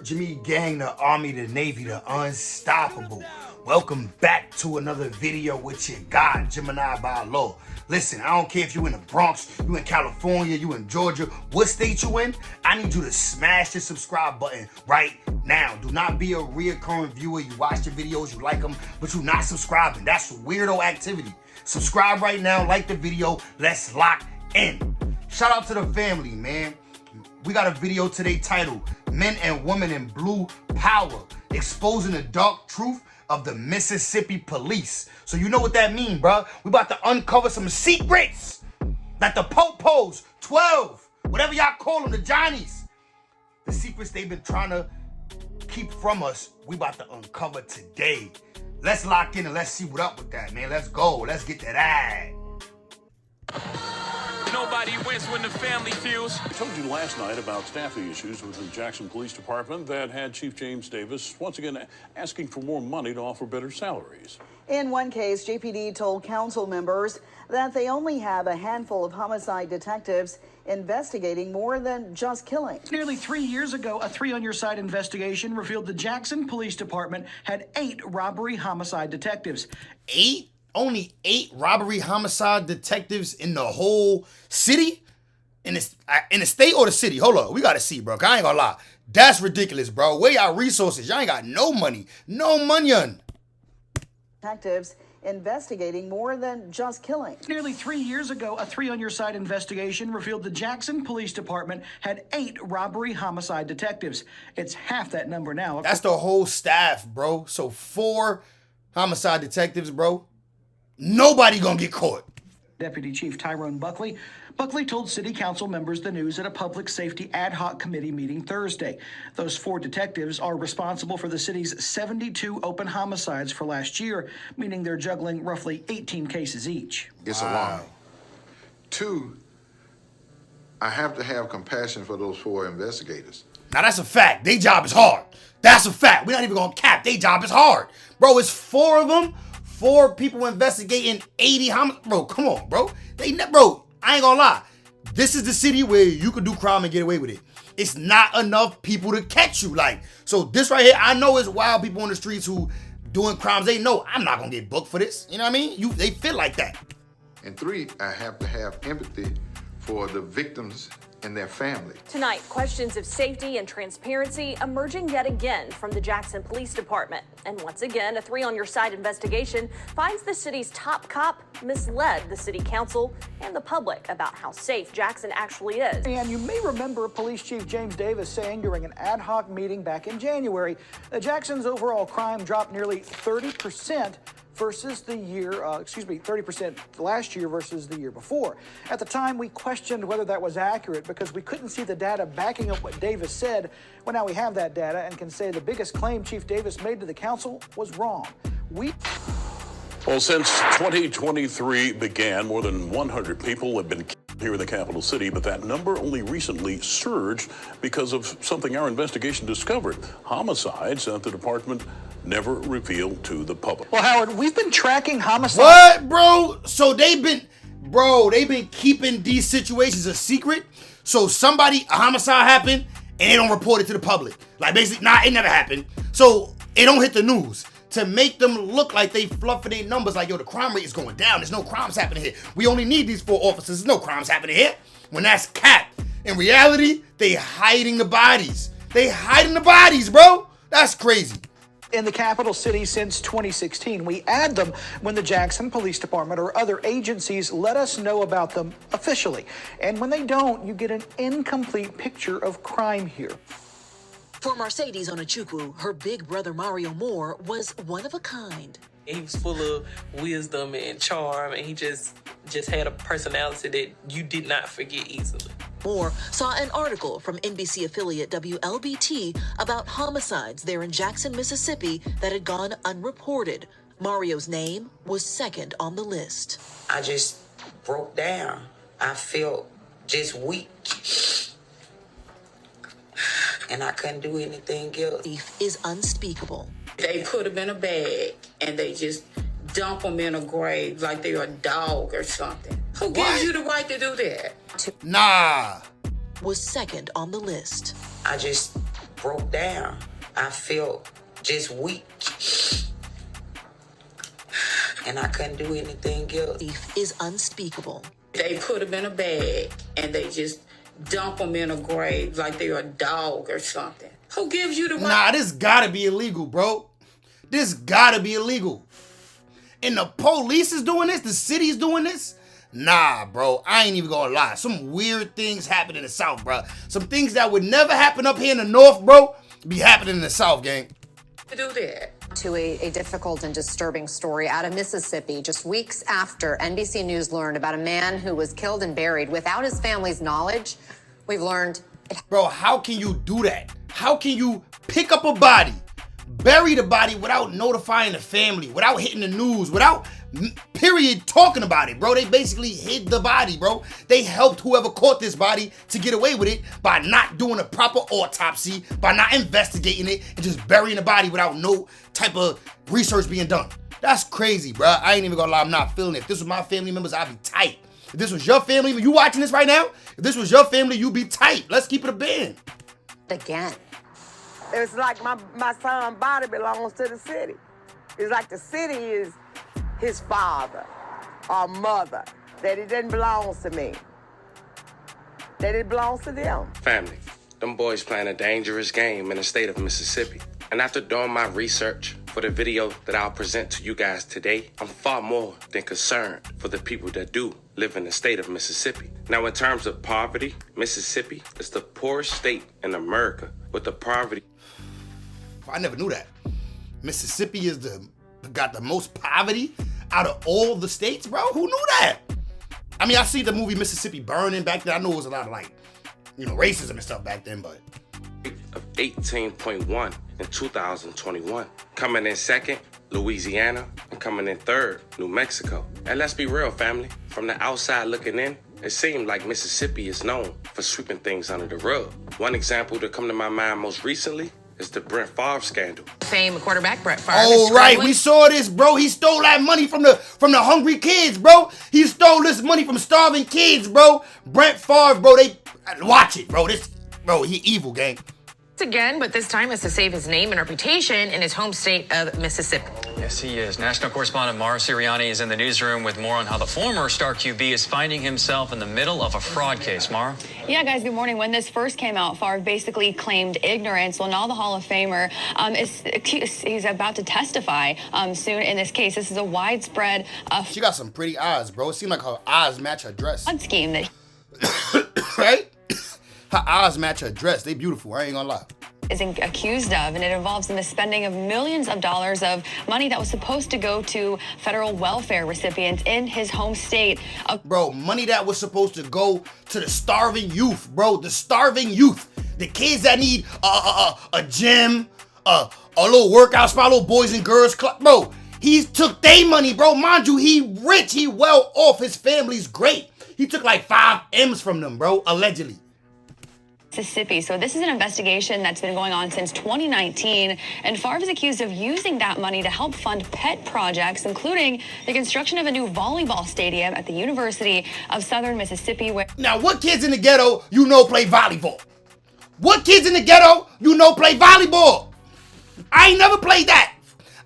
Jimmy Gang, the Army, the Navy, the Unstoppable. Welcome back to another video with your guy, Gemini by Law. Listen, I don't care if you in the Bronx, you in California, you in Georgia, what state you in, I need you to smash the subscribe button right now. Do not be a reoccurring viewer. You watch the videos, you like them, but you're not subscribing. That's weirdo activity. Subscribe right now, like the video, let's lock in. Shout out to the family, man. We got a video today titled Men and Women in Blue Power, exposing the dark truth of the Mississippi police. So you know what that means, bro. We about to uncover some secrets that the Popos, 12, whatever y'all call them, the Johnnies, the secrets they've been trying to keep from us, we about to uncover today. Let's lock in and let's see what up with that, man. Let's go. Let's get that ad. Nobody wins when the family feels. I told you last night about staffing issues with the Jackson Police Department that had Chief James Davis once again asking for more money to offer better salaries. In one case, JPD told council members that they only have a handful of homicide detectives investigating more than just killings. Nearly 3 years ago, a 3 on your side investigation revealed the Jackson Police Department had 8 robbery homicide detectives. 8? Only 8 robbery homicide detectives in the whole city? In the state or the city? Hold up, we gotta see, bro. I ain't gonna lie. That's ridiculous, bro. Where y'all resources? Y'all ain't got no money. No money. Detectives investigating more than just killings. Nearly 3 years ago, a 3 on your side investigation revealed the Jackson Police Department had 8 robbery homicide detectives. It's half that number now. That's the whole staff, bro. So 4 homicide detectives, bro. Nobody gonna get caught. Deputy Chief Tyrone Buckley. Buckley told city council members the news at a public safety ad hoc committee meeting Thursday. Those 4 detectives are responsible for the city's 72 open homicides for last year, meaning they're juggling roughly 18 cases each. It's alarming. 2, I have to have compassion for those 4 investigators. Now that's a fact. Their job is hard. That's a fact. We're not even gonna cap. Their job is hard. Bro, it's 4 of them. 4 people investigating 80 homicides. Bro, come on, bro. Bro, I ain't gonna lie. This is the city where you could do crime and get away with it. It's not enough people to catch you. So this right here, I know it's wild people on the streets who doing crimes. They know I'm not gonna get booked for this. You know what I mean? They feel like that. And 3, I have to have empathy for the victims and their family. Tonight, questions of safety and transparency emerging yet again from the Jackson Police Department. And once again, a 3 on your side investigation finds the city's top cop misled the city council and the public about how safe Jackson actually is. And you may remember Police Chief James Davis saying during an ad hoc meeting back in January that Jackson's overall crime dropped nearly 30% versus the year, 30% last year versus the year before. At the time, we questioned whether that was accurate because we couldn't see the data backing up what Davis said. Well, now we have that data and can say the biggest claim Chief Davis made to the council was wrong. Well, since 2023 began, more than 100 people have been killed here in the capital city, but that number only recently surged because of something our investigation discovered: homicides that the department never revealed to the public. Well, Howard, we've been tracking homicides. What, bro? So they've been keeping these situations a secret. So a homicide happened and they don't report it to the public. Like basically, it never happened. So it don't hit the news to make them look like they fluffing their numbers like, yo, the crime rate is going down. There's no crimes happening here. We only need these 4 officers. There's no crimes happening here. When that's cap. In reality, they hiding the bodies. They hiding the bodies, bro. That's crazy. In the capital city since 2016. We add them when the Jackson Police Department or other agencies let us know about them officially. And when they don't, you get an incomplete picture of crime here. For Mercedes Onachukwu, her big brother Mario Moore was one of a kind. He was full of wisdom and charm, and he just had a personality that you did not forget easily. Moore saw an article from NBC affiliate WLBT about homicides there in Jackson, Mississippi that had gone unreported. Mario's name was second on the list. I just broke down. I felt just weak. And I couldn't do anything else. Grief is unspeakable. They put them in a bag and they just dump them in a grave like they're a dog or something. Who gives you the right to do that? Nah. Was second on the list. I just broke down. I felt just weak. And I couldn't do anything else. Grief is unspeakable. They put them in a bag and they just dump them in a grave like they're a dog or something. Who gives you the right? Nah, this gotta be illegal, bro. This gotta be illegal. And the police is doing this? The city's doing this? Nah, bro. I ain't even gonna lie. Some weird things happen in the South, bro. Some things that would never happen up here in the North, bro, be happening in the South, gang. Do that. To a difficult and disturbing story out of Mississippi, just weeks after NBC News learned about a man who was killed and buried without his family's knowledge. We've learned... Bro, how can you do that? How can you pick up a body, bury the body without notifying the family, without hitting the news, without, period, talking about it, bro? They basically hid the body, bro. They helped whoever caught this body to get away with it by not doing a proper autopsy, by not investigating it, and just burying the body without no type of research being done. That's crazy, bro. I ain't even gonna lie, I'm not feeling it. If this was my family members, I'd be tight. If this was your family, you watching this right now? If this was your family, you'd be tight. Let's keep it a band. Again. It's like my son's body belongs to the city. It's like the city is his father or mother, that it doesn't belong to me, that it belongs to them. Family, them boys playing a dangerous game in the state of Mississippi. And after doing my research for the video that I'll present to you guys today, I'm far more than concerned for the people that do live in the state of Mississippi. Now, in terms of poverty, Mississippi is the poorest state in America with the poverty. I never knew that. Mississippi is got the most poverty out of all the states, bro. Who knew that? I mean, I see the movie Mississippi Burning back then. I know it was a lot of racism and stuff back then, but Of 18.1 in 2021. Coming in second, Louisiana, and coming in third, New Mexico. And let's be real, family. From the outside looking in, it seemed like Mississippi is known for sweeping things under the rug. One example to come to my mind most recently is the Brett Favre scandal. Fame quarterback Brett Favre. Oh, right. We saw this, bro. He stole that money from the hungry kids, bro. He stole this money from starving kids, bro. Brett Favre, bro. Watch it, bro. He evil, gang. Again, but this time is to save his name and reputation in his home state of Mississippi. Yes, he is. National correspondent Mara Sirianni is in the newsroom with more on how the former star QB is finding himself in the middle of a fraud case. Mara? Yeah, guys, good morning. When this first came out, Favre basically claimed ignorance. Well, now the Hall of Famer he's about to testify soon in this case. This is a widespread... she got some pretty eyes, bro. It seemed like her eyes match her dress. Scheme that... Right? Her eyes match her dress. They beautiful. I ain't gonna lie. Is accused of, and it involves the misspending of millions of dollars of money that was supposed to go to federal welfare recipients in his home state. Bro, money that was supposed to go to the starving youth, bro. The starving youth. The kids that need a gym, a little workout spot, little boys and girls club. Bro, he took their money, bro. Mind you, he rich. He well off. His family's great. He took like 5 M's from them, bro, allegedly. Mississippi. So this is an investigation that's been going on since 2019, and Favre is accused of using that money to help fund pet projects, including the construction of a new volleyball stadium at the University of Southern Mississippi. Now, what kids in the ghetto play volleyball? What kids in the ghetto play volleyball? I ain't never played that.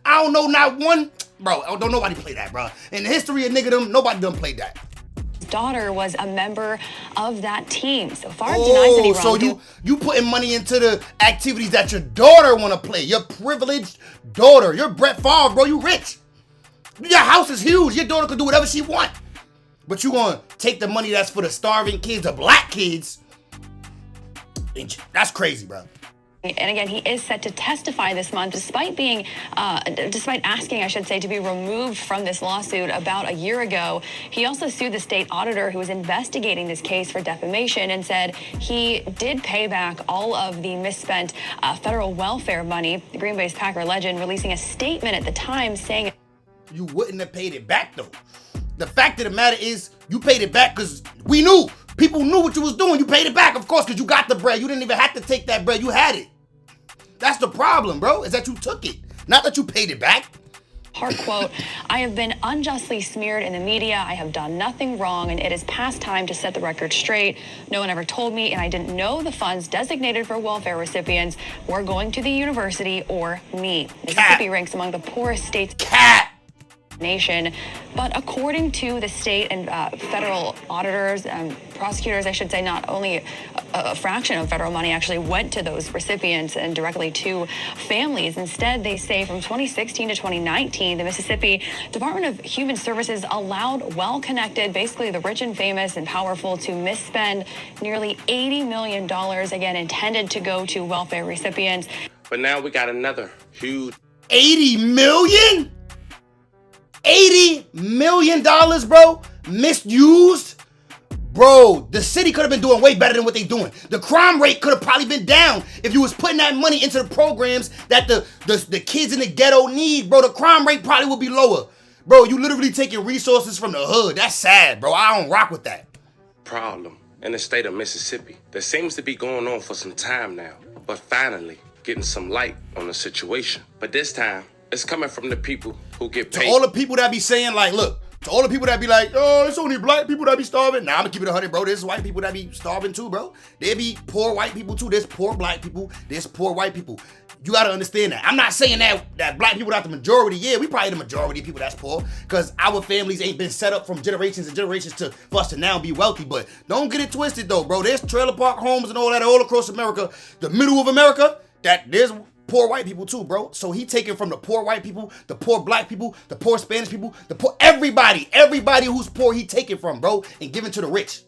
I don't know not one, bro. Don't nobody play that, bro. In the history of nobody done played that. Daughter was a member of that team. So Favre denies any wrongdoing. So you putting money into the activities that your daughter want to play. Your privileged daughter. You're Brett Favre, bro. You rich. Your house is huge. Your daughter can do whatever she want. But you gonna take the money that's for the starving kids, the black kids. That's crazy, bro. And again, he is set to testify this month, despite asking, I should say, to be removed from this lawsuit about a year ago. He also sued the state auditor who was investigating this case for defamation and said he did pay back all of the misspent federal welfare money. The Green Bay's Packer legend releasing a statement at the time saying you wouldn't have paid it back, though. The fact of the matter is you paid it back because we knew. People knew what you was doing. You paid it back, of course, because you got the bread. You didn't even have to take that bread. You had it. That's the problem, bro, is that you took it. Not that you paid it back. Hard quote, "I have been unjustly smeared in the media. I have done nothing wrong, and it is past time to set the record straight. No one ever told me, and I didn't know the funds designated for welfare recipients were going to the university or me." Mississippi ranks among the poorest states nation, but according to the state and federal auditors and prosecutors, I should say, not only a fraction of federal money actually went to those recipients and directly to families. Instead, they say from 2016 to 2019, the Mississippi Department of Human Services allowed well-connected, basically the rich and famous and powerful, to misspend nearly $80 million, again, intended to go to welfare recipients. But now we got another huge 80 million? $80 million, bro, misused. Bro, the city could have been doing way better than what they doing. The crime rate could have probably been down if you was putting that money into the programs that the kids in the ghetto need, bro. The crime rate probably would be lower. Bro, you literally taking resources from the hood. That's sad, bro. I don't rock with that. problem in the state of Mississippi that seems to be going on for some time now, but finally getting some light on the situation. But this time, it's coming from the people who get paid. To all the people that be saying, like, look, to all the people that be like, oh, it's only black people that be starving. Nah, I'm gonna keep it 100, bro. There's white people that be starving too, bro. There be poor white people too. There's poor black people. There's poor white people. You gotta understand that. I'm not saying that black people are not the majority. Yeah, we probably the majority of people that's poor, because our families ain't been set up from generations and generations for us to now be wealthy. But don't get it twisted though, bro. There's trailer park homes and all that all across America, the middle of America, that there's poor white people too, bro. So he taking from the poor white people, the poor black people, the poor Spanish people, the poor everybody who's poor, he taking from, bro, and giving to the rich.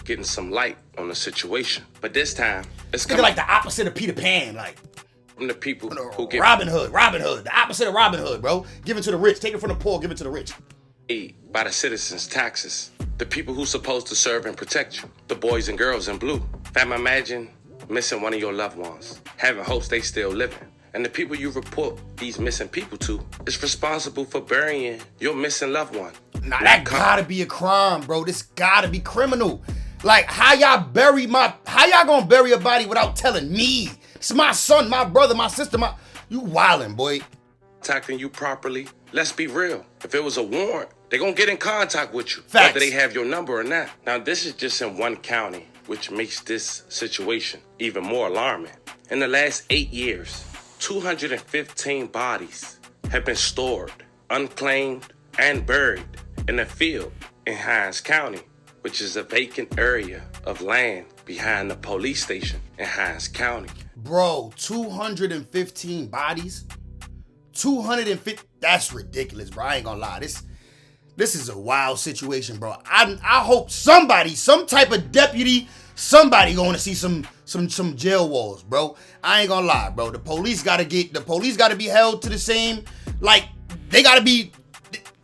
Getting some light on the situation, but this time it's kind of like the opposite of Peter Pan, like from the people who get Robin Hood, the opposite of Robin Hood, bro. Giving to the rich, taking from the poor, giving to the rich. By the citizens' taxes, the people who's supposed to serve and protect you, the boys and girls in blue. Fam, imagine missing one of your loved ones, having hopes they still living. And the people you report these missing people to is responsible for burying your missing loved one. Now that gotta be a crime, bro. This gotta be criminal. Like, how y'all gonna bury a body without telling me? It's my son, my brother, my sister, you wildin', boy. Contacting you properly. Let's be real. If it was a warrant, they gonna get in contact with you. Facts. Whether they have your number or not. Now, this is just in one county, which makes this situation even more alarming. In the last 8 years, 215 bodies have been stored, unclaimed, and buried in a field in Hinds County, which is a vacant area of land behind the police station in Hinds County. Bro, 215 bodies? 250, that's ridiculous, bro. I ain't gonna lie. This is a wild situation, bro. I hope somebody, some type of deputy, somebody going to see some jail walls, bro. I ain't gonna lie, bro. The police gotta be held to the same, like,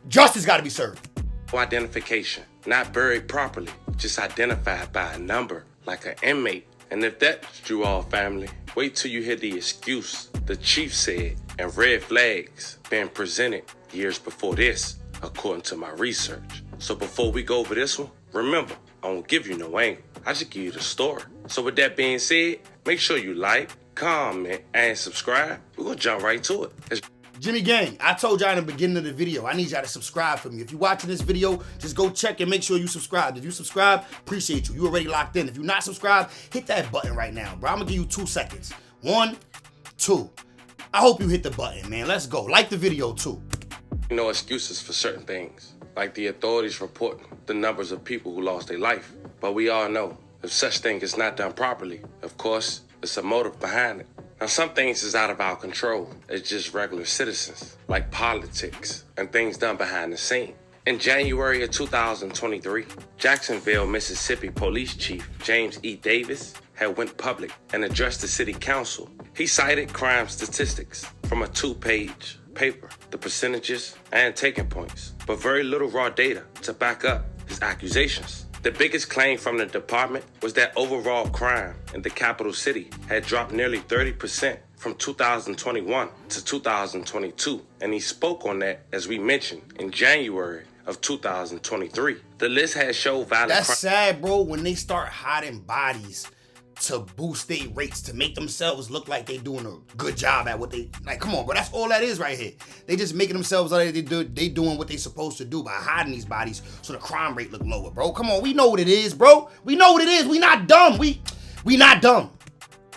justice gotta be served. Identification, not buried properly, just identified by a number, like an inmate. And if that's you all, family, wait till you hear the excuse the chief said and red flags being presented years before this, according to my research. So before we go over this one, remember, I won't give you no angle. I just give you the story. So with that being said, make sure you like, comment, and subscribe. We're gonna jump right to it. Jimmy Gang, I told y'all in the beginning of the video, I need y'all to subscribe for me. If you're watching this video, just go check and make sure you subscribe. If you subscribe, appreciate you. You already locked in. If you're not subscribed, hit that button right now, bro. I'm gonna give you 2 seconds. 1, 2. I hope you hit the button, man. Let's go. Like the video too. No excuses for certain things, like the authorities report the numbers of people who lost their life. But we all know if such thing is not done properly, of course, it's a motive behind it. Now, some things is out of our control. It's just regular citizens, like politics and things done behind the scene. In January of 2023, Jacksonville, Mississippi Police Chief James E. Davis had went public and addressed the city council. He cited crime statistics from a 2-page paper, the percentages and taking points, but very little raw data to back up his accusations. The biggest claim from the department was that overall crime in the capital city had dropped nearly 30% from 2021 to 2022, and he spoke on that, as we mentioned, in January of 2023. The list has showed violent That's sad, bro, when they start hiding bodies to boost their rates, to make themselves look like they doing a good job at what they, like, come on, bro, that's all that is right here. They just making themselves like they doing what they supposed to do by hiding these bodies so the crime rate look lower, bro. Come on, we know what it is, bro. We know what it is. We not dumb. We not dumb.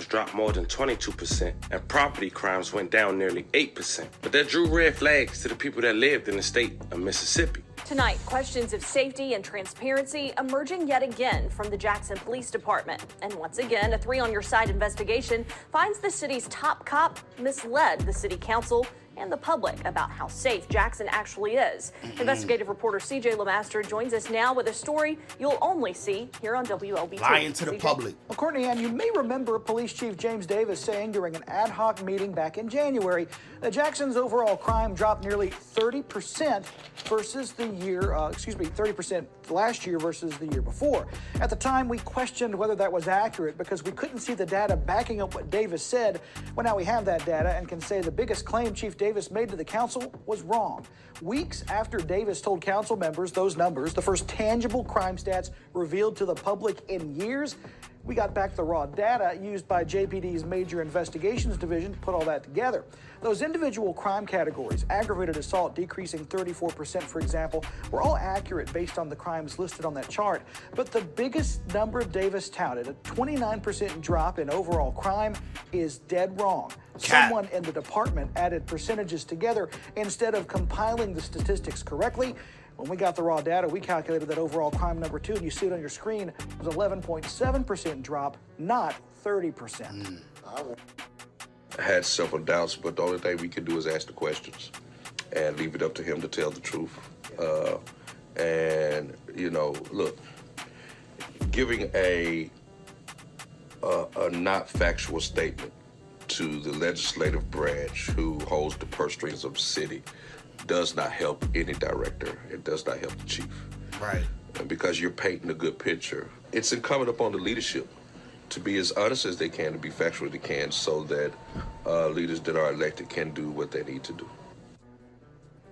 Dropped more than 22%, and property crimes went down nearly 8%. But that drew red flags to the people that lived in the state of Mississippi. Tonight, questions of safety and transparency emerging yet again from the Jackson Police Department. And once again, a 3-on-your-side investigation finds the city's top cop misled the city council and the public about how safe Jackson actually is. Investigative reporter CJ LeMaster joins us now with a story you'll only see here on WLBT. Lying to the CJ? public. Well, Courtney Ann, you may remember Police Chief James Davis saying during an ad hoc meeting back in January that Jackson's overall crime dropped nearly 30% versus the year, 30% last year versus the year before. At the time, we questioned whether that was accurate because we couldn't see the data backing up what Davis said. Well, now we have that data and can say the biggest claim Chief Davis made to the council was wrong. Weeks after Davis told council members those numbers, the first tangible crime stats revealed to the public in years, we got back the raw data used by JPD's Major Investigations Division to put all that together. Those individual crime categories, aggravated assault decreasing 34%, for example, were all accurate based on the crimes listed on that chart. But the biggest number Davis touted, a 29% drop in overall crime, is dead wrong. Someone in the department added percentages together instead of compiling the statistics correctly. When we got the raw data, we calculated that overall crime number 2, and you see it on your screen, was 11.7% drop, not 30%. I had several doubts, but the only thing we can do is ask the questions and leave it up to him to tell the truth. And, you know, look, giving a not factual statement to the legislative branch who holds the purse strings of the city does not help any director. It does not help the chief. Right. And because you're painting a good picture, it's incumbent upon the leadership to be as honest as they can, to be factual as they can, so that leaders that are elected can do what they need to do.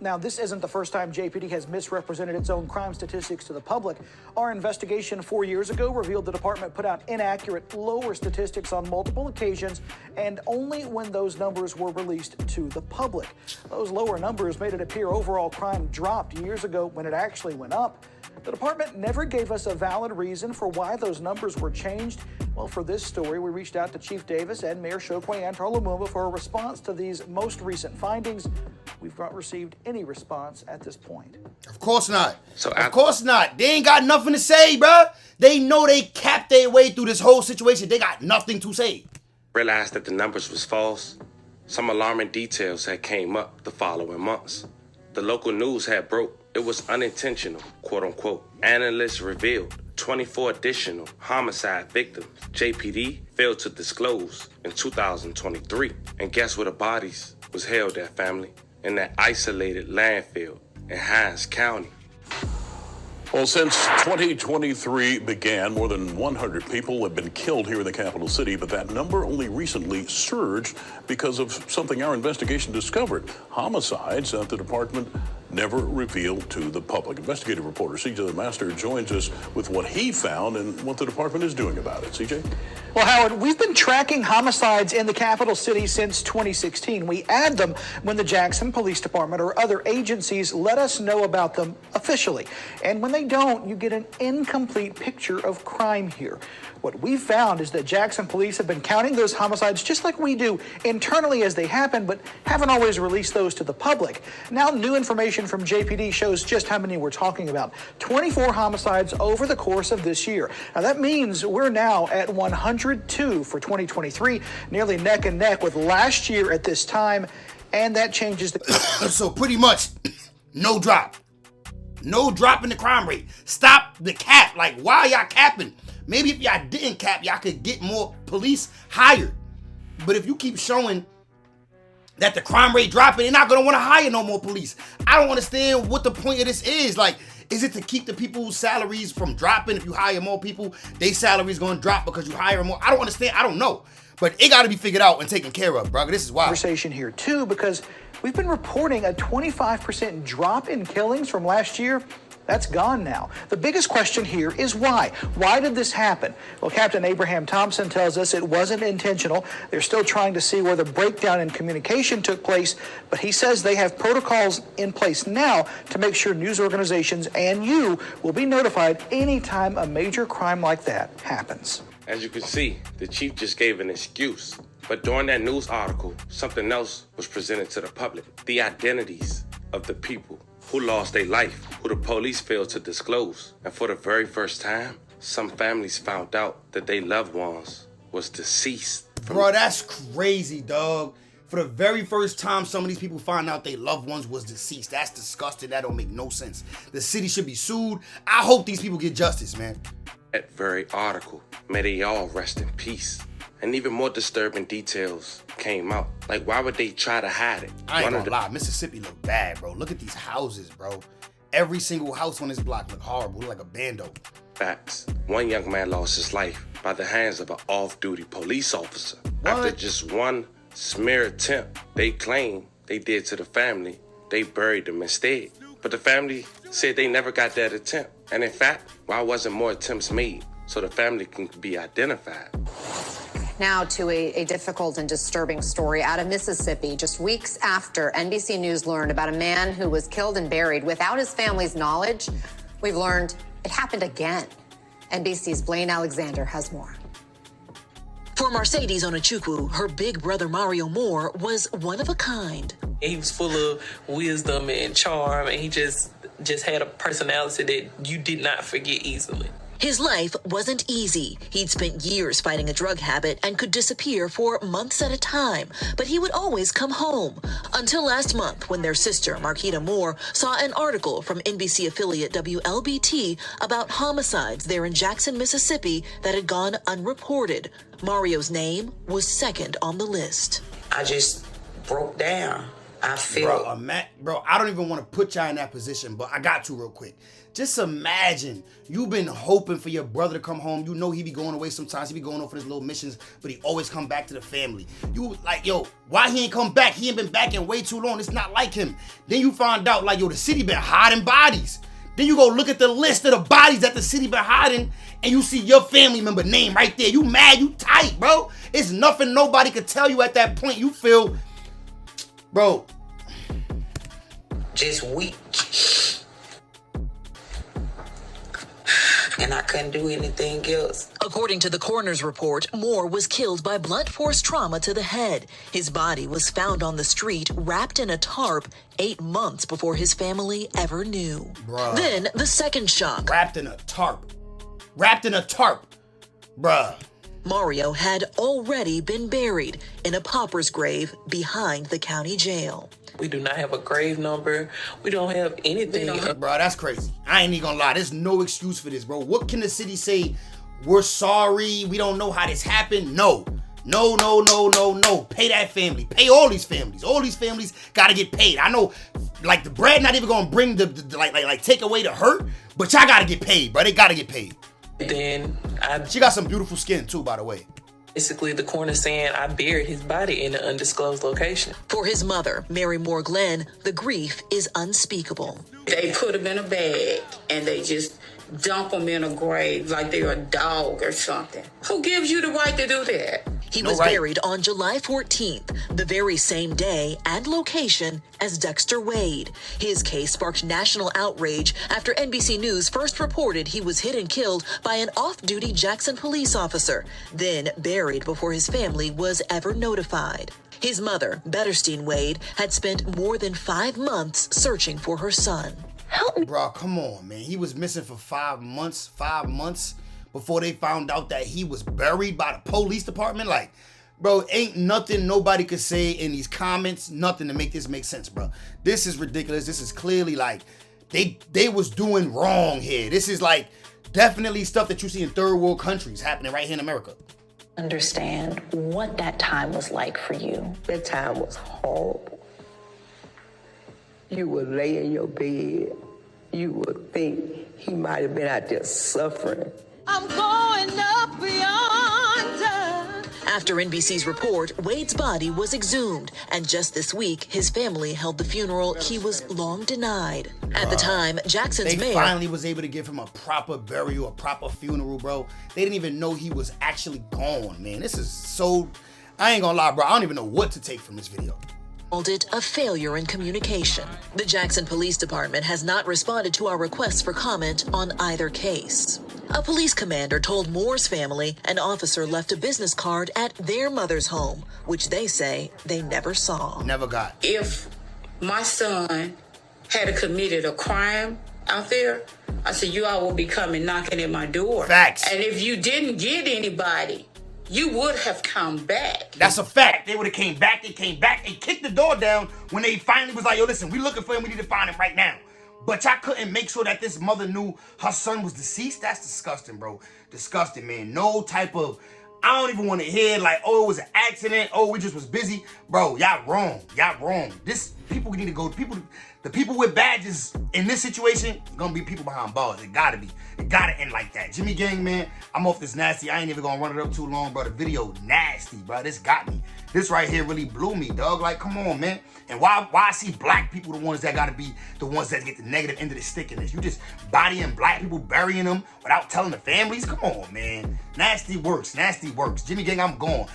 Now, this isn't the first time JPD has misrepresented its own crime statistics to the public. Our investigation 4 years ago revealed the department put out inaccurate, lower statistics on multiple occasions, and only when those numbers were released to the public. Those lower numbers made it appear overall crime dropped years ago when it actually went up. The department never gave us a valid reason for why those numbers were changed. Well, for this story, we reached out to Chief Davis and Mayor Chokwe Antar Lumumba for a response to these most recent findings. We've not received any response at this point. Of course not. Of course not. They ain't got nothing to say, bruh. They know they capped their way through this whole situation. They got nothing to say. Realized that the numbers was false. Some alarming details had came up the following months. The local news had broke. It was unintentional, quote unquote. Analysts revealed 24 additional homicide victims JPD failed to disclose in 2023. And guess where the bodies was held at, family? In that isolated landfill in Hines County. Well, since 2023 began, more than 100 people have been killed here in the capital city, but that number only recently surged because of something our investigation discovered: homicides that the department never revealed to the public. Investigative reporter CJ LeMaster joins us with what he found and what the department is doing about it. CJ? Well, Howard, we've been tracking homicides in the capital city since 2016. We add them when the Jackson Police Department or other agencies let us know about them officially. And when they don't, you get an incomplete picture of crime here. What we've found is that Jackson police have been counting those homicides just like we do internally as they happen, but haven't always released those to the public. Now, new information from JPD shows just how many we're talking about. 24 homicides over the course of this year. Now, that means we're now at 102 for 2023, nearly neck and neck with last year at this time, and that changes the... So pretty much, no drop. No drop in the crime rate. Stop the cap. Like, why y'all capping? Maybe if y'all didn't cap, y'all could get more police hired. But if you keep showing that the crime rate dropping, they're not going to want to hire no more police. I don't understand what the point of this is. Like, is it to keep the people's salaries from dropping? If you hire more people, their salaries going to drop because you hire more. I don't understand. I don't know. But it got to be figured out and taken care of, bro. This is why. Conversation here, too, because we've been reporting a 25% drop in killings from last year. That's gone now. The biggest question here is why? Why did this happen? Well, Captain Abraham Thompson tells us it wasn't intentional. They're still trying to see where the breakdown in communication took place, but he says they have protocols in place now to make sure news organizations and you will be notified anytime a major crime like that happens. As you can see, the chief just gave an excuse. But during that news article, something else was presented to the public. The identities of the people who lost their life, who the police failed to disclose. And for the very first time, some families found out that their loved ones was deceased. Bro, that's crazy, dog. For the very first time, some of these people find out their loved ones was deceased. That's disgusting. That don't make no sense. The city should be sued. I hope these people get justice, man. That very article, may they all rest in peace. And even more disturbing details came out. Like, why would they try to hide it? I ain't gonna lie, Mississippi look bad, bro. Look at these houses, bro. Every single house on this block look horrible, look like a bando. Facts. One young man lost his life by the hands of an off-duty police officer. What? After just one smear attempt they claim they did to the family, they buried them instead. But the family said they never got that attempt. And in fact, why wasn't more attempts made so the family can be identified? Now to a difficult and disturbing story out of Mississippi. Just weeks after NBC News learned about a man who was killed and buried without his family's knowledge, we've learned it happened again. NBC's Blaine Alexander has more. For Mercedes Onachukwu, her big brother Mario Moore was one of a kind. He was full of wisdom and charm, and he just had a personality that you did not forget easily. His life wasn't easy. He'd spent years fighting a drug habit and could disappear for months at a time, but he would always come home. Until last month, when their sister, Marquita Moore, saw an article from NBC affiliate WLBT about homicides there in Jackson, Mississippi that had gone unreported. Mario's name was second on the list. I just broke down. I feel... Bro, I don't even want to put y'all in that position, but I got to real quick. Just imagine you've been hoping for your brother to come home. You know he be going away sometimes. He be going off for his little missions, but he always come back to the family. You like, yo, why he ain't come back? He ain't been back in way too long. It's not like him. Then you find out, like, yo, the city been hiding bodies. Then you go look at the list of the bodies that the city been hiding, and you see your family member name right there. You mad, you tight, bro. It's nothing nobody could tell you at that point. You feel, bro, just weak. And I couldn't do anything else. According to the coroner's report, Moore was killed by blunt force trauma to the head. His body was found on the street, wrapped in a tarp, 8 months before his family ever knew. Bruh. Then the second shock. Wrapped in a tarp. Wrapped in a tarp. Bruh. Mario had already been buried in a pauper's grave behind the county jail. We do not have a grave number. We don't have anything. Bro, that's crazy. I ain't even gonna lie. There's no excuse for this, bro. What can the city say? We're sorry. We don't know how this happened. No. No. Pay that family. Pay all these families. All these families gotta get paid. I know, like, the bread not even gonna bring the take away the hurt, but y'all gotta get paid, bro. They gotta get paid. Then she got some beautiful skin too, by the way. Basically, the coroner saying I buried his body in an undisclosed location. For his mother, Mary Moore Glenn, the grief is unspeakable. They put him in a bag and they just dump him in a grave like they're a dog or something. Who gives you the right to do that? He was buried on July 14th, the very same day and location as Dexter Wade. His case sparked national outrage after NBC News first reported he was hit and killed by an off-duty Jackson police officer, then buried before his family was ever notified. His mother, Betterstein Wade, had spent more than 5 months searching for her son. Help me. Bro, come on, man. He was missing for 5 months. 5 months before they found out that he was buried by the police department. Like, bro, ain't nothing nobody could say in these comments, nothing to make this make sense, bro. This is ridiculous. This is clearly like they was doing wrong here. This is like definitely stuff that you see in third world countries happening right here in America. Understand what that time was like for you. That time was horrible. You would lay in your bed. You would think he might have been out there suffering. I'm going up yonder. After NBC's report, Wade's body was exhumed, and just this week, his family held the funeral he was long denied. At the time, Jackson's They mayor finally was able to give him a proper burial, a proper funeral, bro. They didn't even know he was actually gone, man. This is so... I ain't gonna lie, bro. I don't even know what to take from this video. called it a failure in communication. The Jackson Police Department has not responded to our requests for comment on either case. A police commander told Moore's family an officer left a business card at their mother's home, which they say they never saw. Never got. If my son had committed a crime out there, I said, you all will be coming knocking at my door. Facts. And if you didn't get anybody, you would have come back. That's a fact. They would have came back. They came back and kicked the door down when they finally was like, yo, listen, we looking for him. We need to find him right now. But y'all couldn't make sure that this mother knew her son was deceased. That's disgusting, bro. Disgusting, man. No type of, I don't even want to hear like, oh, it was an accident. Oh, we just was busy. Bro, y'all wrong. Y'all wrong. This, people need to go, the people with badges in this situation, gonna be people behind bars. It gotta be. It gotta end like that. Jimmy Gang, man, I'm off this nasty. I ain't even gonna run it up too long, bro. The video nasty, bro. This got me. This right here really blew me, dog. Like, come on, man. And why I see black people the ones that gotta be the ones that get the negative end of the stick in this? You just bodying black people, burying them without telling the families? Come on, man. Nasty works. Nasty works. Jimmy Gang, I'm gone.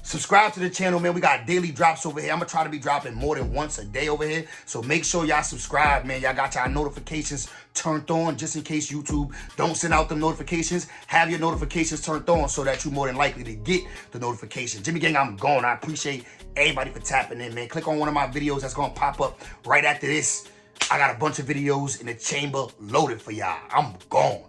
Subscribe to the channel, man. We got daily drops over here. I'm gonna try to be dropping more than once a day over here. So make sure y'all subscribe, man. Y'all got y'all notifications turned on just in case YouTube don't send out them notifications. Have your notifications turned on so that you're more than likely to get the notification. Jimmy Gang, I'm gone. I appreciate everybody for tapping in, man. Click on one of my videos that's gonna pop up right after this. I got a bunch of videos in the chamber loaded for y'all. I'm gone.